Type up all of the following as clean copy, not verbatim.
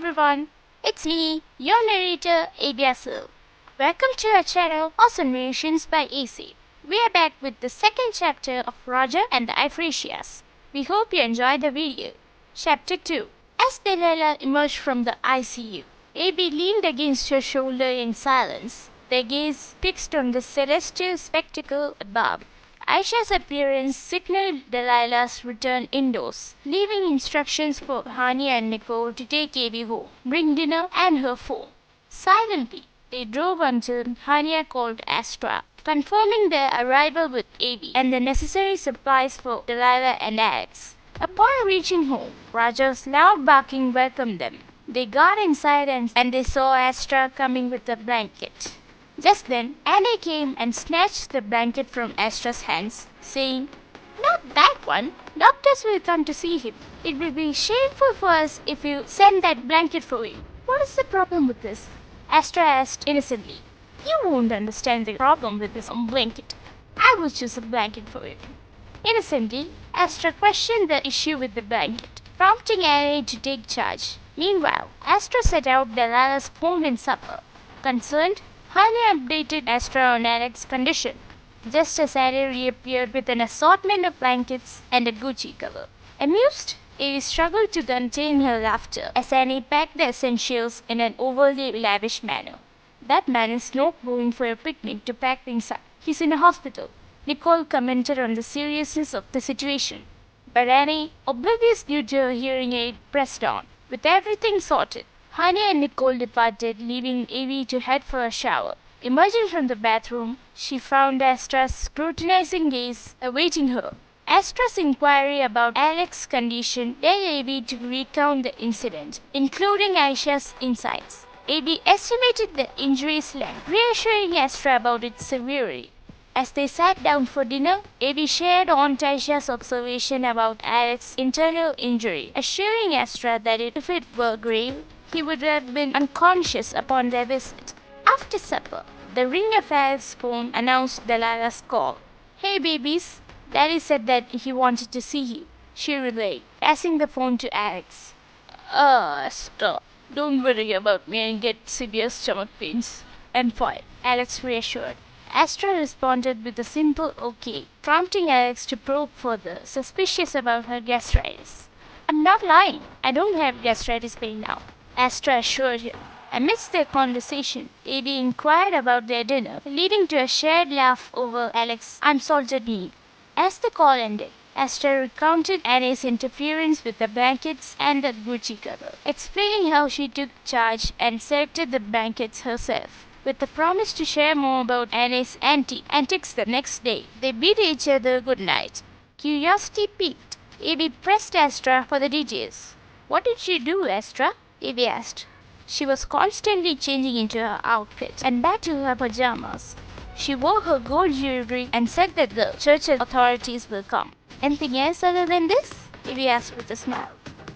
everyone, it's me, your narrator AisAve. Welcome to our channel Awesome Narrations by AisAve. We are back with the second chapter of Roger and the Ifratias. We hope you enjoyed the video. Chapter 2. As Delilah emerged from the ICU, Abby leaned against her shoulder in silence, their gaze fixed on the celestial spectacle above. Aisha's appearance signaled Delilah's return indoors, leaving instructions for Hani and Nicole to take Abby home, bring dinner and her phone. Silently, they drove until Hania called Astra, confirming their arrival with Abby and the necessary supplies for Delilah and Alex. Upon reaching home, Raja's loud barking welcomed them. They got inside and they saw Astra coming with a blanket. Just then, Annie came and snatched the blanket from Astra's hands, saying, "Not that one. Doctors will come to see him. It will be shameful for us if you send that blanket for him." "What is the problem with this?" Astra asked innocently. "You won't understand the problem with this blanket. I will choose a blanket for him." Innocently, Astra questioned the issue with the blanket, prompting Annie to take charge. Meanwhile, Astra set out Delilah's phone and supper. Concerned, Hania updated Astra on Alex's condition, just as Annie reappeared with an assortment of blankets and a Gucci cover. Amused, Evie struggled to contain her laughter as Annie packed the essentials in an overly lavish manner. "That man is not going for a picnic to pack things up. He's in a hospital," Nicole commented on the seriousness of the situation. But Annie, oblivious due to her hearing aid, pressed on. With everything sorted, Hania and Nicole departed, leaving Evie to head for a shower. Emerging from the bathroom, she found Astra's scrutinizing gaze awaiting her. Astra's inquiry about Alex's condition led Evie to recount the incident, including Aisha's insights. Evie estimated the injury's length, reassuring Astra about its severity. As they sat down for dinner, Evie shared Aunt Aisha's observation about Alex's internal injury, assuring Astra that if it were grave, he would have been unconscious upon their visit. After supper, the ring of Alex's phone announced Delilah's call. "Hey babies, Daddy said that he wanted to see you," she relayed, passing the phone to Alex. Astra, don't worry about me and get severe stomach pains. I'm fine," Alex reassured. Astra responded with a simple okay, prompting Alex to probe further, suspicious about her gastritis. "I'm not lying. I don't have gastritis pain now," Astra assured him. Amidst their conversation, Evie inquired about their dinner, leading to a shared laugh over Alex's unsalted meat. As the call ended, Astra recounted Annie's interference with the blankets and the Gucci cover, explaining how she took charge and selected the blankets herself. With the promise to share more about Annie's antics the next day, they bid each other good night. Curiosity piqued, Evie pressed Astra for the details. "What did she do, Astra?" Evie asked. "She was constantly changing into her outfit and back to her pajamas. She wore her gold jewelry and said that the church authorities will come." "Anything else other than this?" Evie asked with a smile.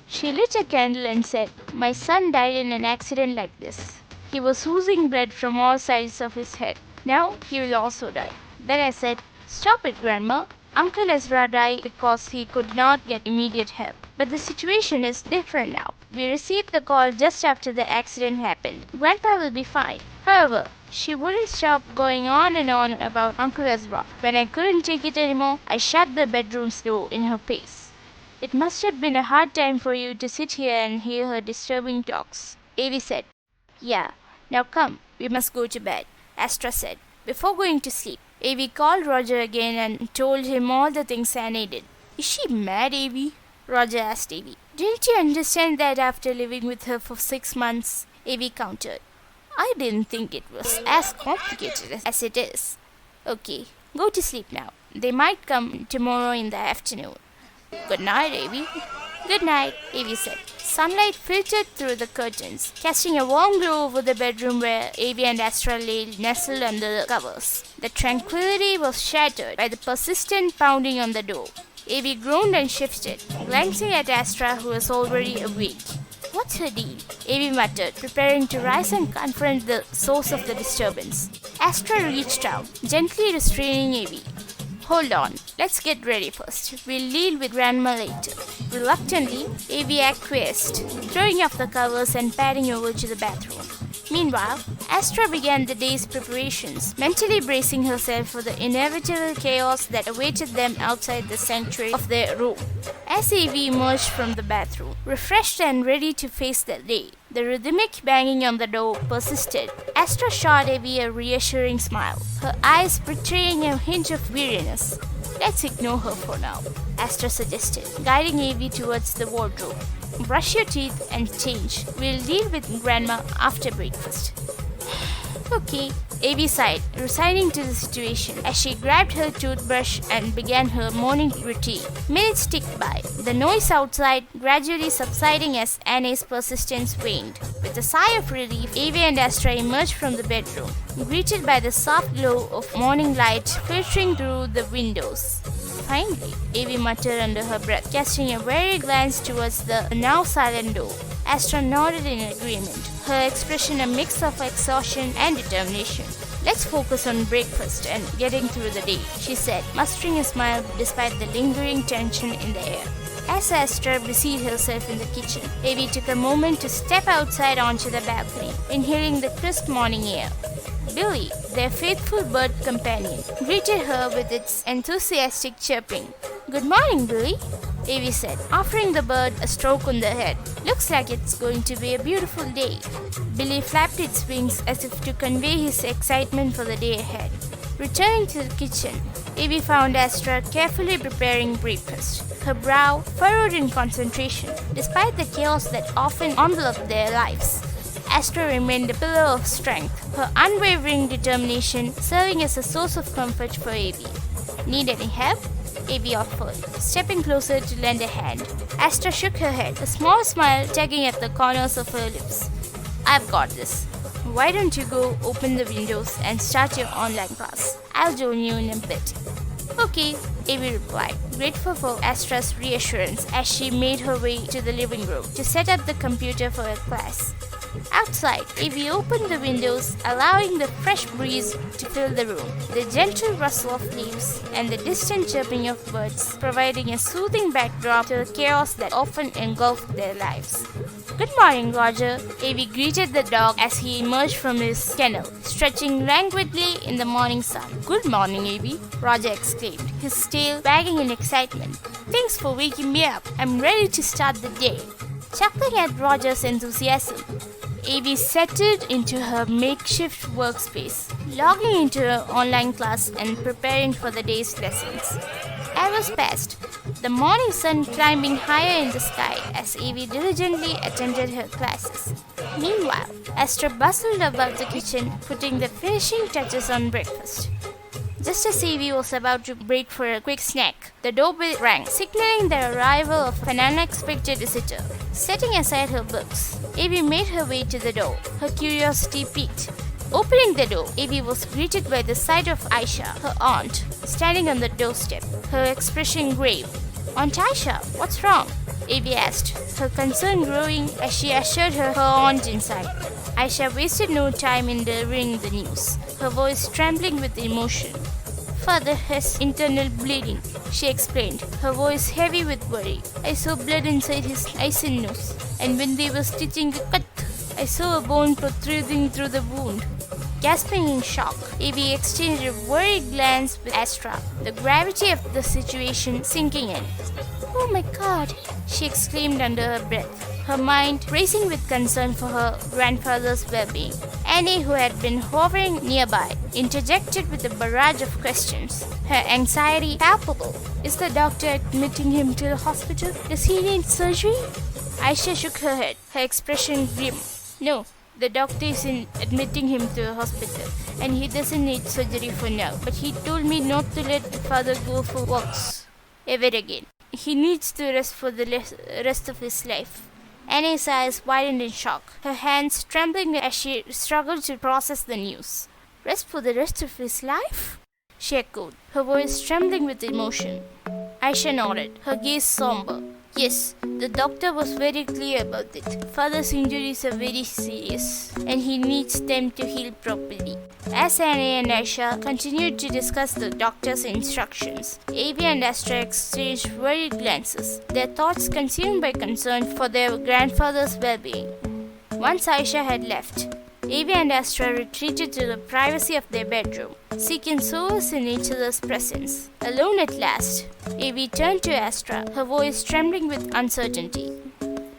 "She lit a candle and said, 'My son died in an accident like this. He was oozing blood from all sides of his head. Now he will also die.' Then I said, 'Stop it, Grandma. Uncle Ezra died because he could not get immediate help. But the situation is different now. We received the call just after the accident happened. Grandpa will be fine.' However, she wouldn't stop going on and on about Uncle Ezra. When I couldn't take it anymore, I shut the bedroom's door in her face." "It must have been a hard time for you to sit here and hear her disturbing talks," Evie said. "Yeah. Now come, we must go to bed," Astra said. Before going to sleep, Evie called Roger again and told him all the things Annie did. "Is she mad, Evie?" Roger asked Evie. "Didn't you understand that after living with her for 6 months?" Evie countered. "I didn't think it was as complicated as it is." "Okay, go to sleep now. They might come tomorrow in the afternoon." "Good night, Evie." "Good night," Evie said. Sunlight filtered through the curtains, casting a warm glow over the bedroom where Evie and Astra lay nestled under the covers. The tranquility was shattered by the persistent pounding on the door. Evie groaned and shifted, glancing at Astra, who was already awake. "What's her deal?" Evie muttered, preparing to rise and confront the source of the disturbance. Astra reached out, gently restraining Evie. "Hold on," Let's get ready first. We'll deal with Grandma later. Reluctantly, Avi acquiesced, throwing off the covers and padding over to the bathroom. Meanwhile, Astra began the day's preparations, mentally bracing herself for the inevitable chaos that awaited them outside the sanctuary of their room. As Avi emerged from the bathroom, refreshed and ready to face the day, the rhythmic banging on the door persisted. Astra shot Avi a reassuring smile, her eyes betraying a hint of weariness. Let's ignore her for now, Astra suggested, guiding Avi towards the wardrobe. Brush your teeth and change. We'll deal with Grandma after breakfast. Okay, Avi sighed, resigning to the situation as she grabbed her toothbrush and began her morning routine. Minutes ticked by, the noise outside gradually subsiding as Annie's persistence waned. With a sigh of relief, Avi and Astra emerged from the bedroom, greeted by the soft glow of morning light filtering through the windows. Finally, Avi muttered under her breath, casting a wary glance towards the now silent door. Astra nodded in agreement, her expression a mix of exhaustion and determination. Let's focus on breakfast and getting through the day, she said, mustering a smile despite the lingering tension in the air. As Astra busied herself in the kitchen, Avi took a moment to step outside onto the balcony, inhaling the crisp morning air. Billy, their faithful bird companion, greeted her with its enthusiastic chirping. "Good morning, Billy," Avi said, offering the bird a stroke on the head. "Looks like it's going to be a beautiful day." Billy flapped its wings as if to convey his excitement for the day ahead. Returning to the kitchen, Avi found Astra carefully preparing breakfast, her brow furrowed in concentration, despite the chaos that often enveloped their lives. Astra remained a pillar of strength, her unwavering determination serving as a source of comfort for Avi. "Need any help?" Avi offered, stepping closer to lend a hand. Astra shook her head, a small smile tugging at the corners of her lips. "I've got this. Why don't you go open the windows and start your online class? I'll join you in a bit." "Okay," Avi replied, grateful for Astra's reassurance as she made her way to the living room to set up the computer for her class. Outside, Avi opened the windows, allowing the fresh breeze to fill the room, the gentle rustle of leaves and the distant chirping of birds providing a soothing backdrop to the chaos that often engulfed their lives. "Good morning, Roger," Avi greeted the dog as he emerged from his kennel, stretching languidly in the morning sun. "Good morning, Avi," Roger exclaimed, his tail wagging in excitement. "Thanks for waking me up. I'm ready to start the day." Chuckling at Roger's enthusiasm, Avi settled into her makeshift workspace, logging into her online class and preparing for the day's lessons. Hours passed, the morning sun climbing higher in the sky as Avi diligently attended her classes. Meanwhile, Astra bustled about the kitchen, putting the finishing touches on breakfast. Just as Avi was about to break for a quick snack, the doorbell rang, signaling the arrival of an unexpected visitor. Setting aside her books, Avi made her way to the door, her curiosity piqued. Opening the door, Avi was greeted by the sight of Aisha, her aunt, standing on the doorstep, her expression grave. "Aunt Aisha, what's wrong?" Avi asked, her concern growing as she ushered her aunt inside. Aisha wasted no time in delivering the news, her voice trembling with emotion. "Father has internal bleeding," she explained, her voice heavy with worry. "I saw blood inside his eyes and nose, and when they were stitching the cut, I saw a bone protruding through the wound." Gasping in shock, Avi exchanged a worried glance with Astra, the gravity of the situation sinking in. "Oh my God!" she exclaimed under her breath, her mind racing with concern for her grandfather's well-being. Annie, who had been hovering nearby, interjected with a barrage of questions, her anxiety palpable. "Is the doctor admitting him to the hospital? Does he need surgery?" Aisha shook her head, her expression grim. "No, the doctor isn't admitting him to a hospital, and he doesn't need surgery for now, but he told me not to let father go for walks ever again. He needs to rest for the rest of his life." Annie's eyes widened in shock, her hands trembling as she struggled to process the news. "Rest for the rest of his life?" she echoed, her voice trembling with emotion. Aisha nodded, her gaze somber. Yes, the doctor was very clear about it. Father's injuries are very serious and he needs them to heal properly. As Annie and Aisha continued to discuss the doctor's instructions, Avi and Astra exchanged worried glances, their thoughts consumed by concern for their grandfather's well-being. Once Aisha had left, Avi and Astra retreated to the privacy of their bedroom, seeking solace in each other's presence. Alone at last, Avi turned to Astra, her voice trembling with uncertainty.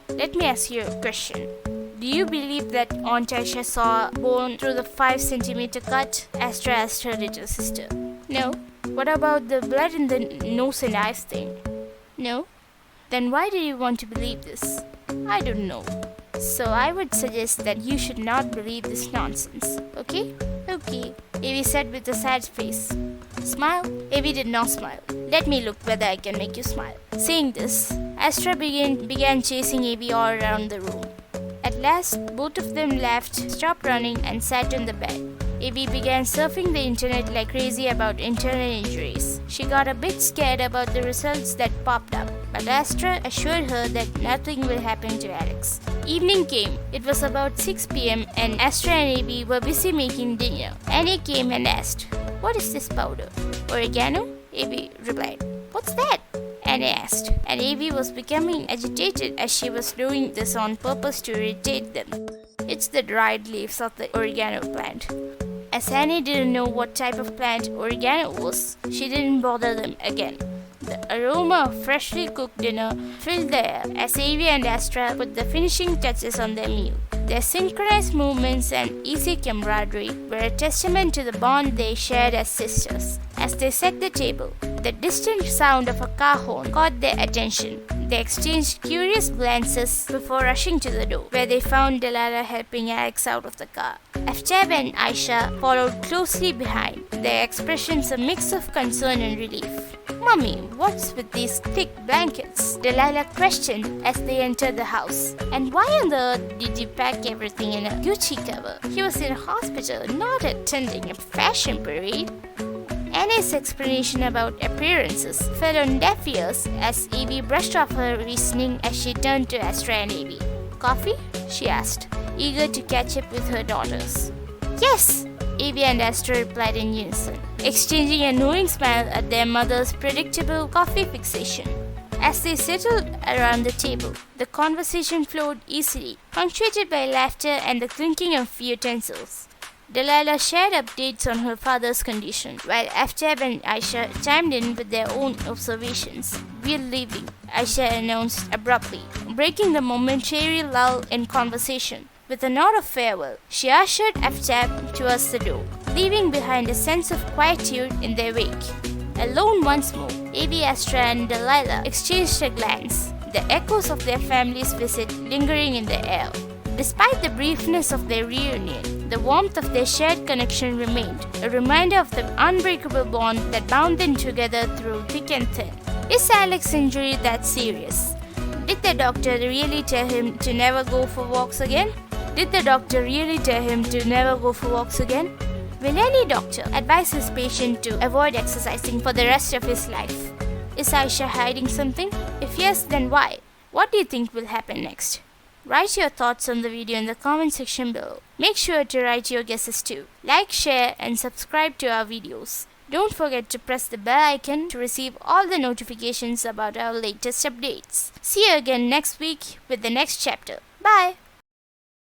Let me ask you a question. Do you believe that Aunt Aisha saw a bone through the 5 centimeter cut? Astra asked her little sister. No. What about the blood in the nose and eyes thing? No. Then why do you want to believe this? I don't know. So I would suggest that you should not believe this nonsense, okay? Okay, Avi said with a sad face. Smile? Avi did not smile. Let me look whether I can make you smile. Saying this, Astra began chasing Avi all around the room. At last, both of them laughed, stopped running, and sat on the bed. Avi began surfing the internet like crazy about internal injuries. She got a bit scared about the results that popped up, but Astra assured her that nothing will happen to Alex. Evening came. It was about 6 p.m. and Astra and Avi were busy making dinner. Annie came and asked, "What is this powder?" "Oregano," Avi replied. "What's that?" Annie asked, and Avi was becoming agitated as she was doing this on purpose to irritate them. "It's the dried leaves of the oregano plant." As Annie didn't know what type of plant oregano was, she didn't bother them again. The aroma of freshly cooked dinner filled the air as Avi and Astra put the finishing touches on their meal. Their synchronized movements and easy camaraderie were a testament to the bond they shared as sisters. As they set the table, the distant sound of a car horn caught their attention. They exchanged curious glances before rushing to the door, where they found Delilah helping Alex out of the car. Ifratias and Aisha followed closely behind, their expressions a mix of concern and relief. "Mummy, what's with these thick blankets?" Delilah questioned as they entered the house. "And why on the earth did you pack everything in a Gucci cover? He was in a hospital, not attending a fashion parade." Annie's explanation about appearances fell on deaf ears as Avi brushed off her reasoning as she turned to Astra and Avi. "Coffee?" she asked, eager to catch up with her daughters. "Yes!" Avi and Astra replied in unison, exchanging a knowing smile at their mother's predictable coffee fixation. As they settled around the table, the conversation flowed easily, punctuated by laughter and the clinking of utensils. Delilah shared updates on her father's condition, while Ifratias and Aisha chimed in with their own observations. "We're leaving," Aisha announced abruptly, breaking the momentary lull in conversation. With a nod of farewell, she ushered Ifratias towards the door, leaving behind a sense of quietude in their wake. Alone once more, Avi, Astra, and Delilah exchanged a glance, the echoes of their family's visit lingering in the air. Despite the briefness of their reunion, the warmth of their shared connection remained, a reminder of the unbreakable bond that bound them together through thick and thin. Is Alex's injury that serious? Did the doctor really tell him to never go for walks again? Will any doctor advise his patient to avoid exercising for the rest of his life? Is Aisha hiding something? If yes, then why? What do you think will happen next? Write your thoughts on the video in the comment section below. Make sure to write your guesses too. Like, share, and subscribe to our videos. Don't forget to press the bell icon to receive all the notifications about our latest updates. See you again next week with the next chapter. Bye!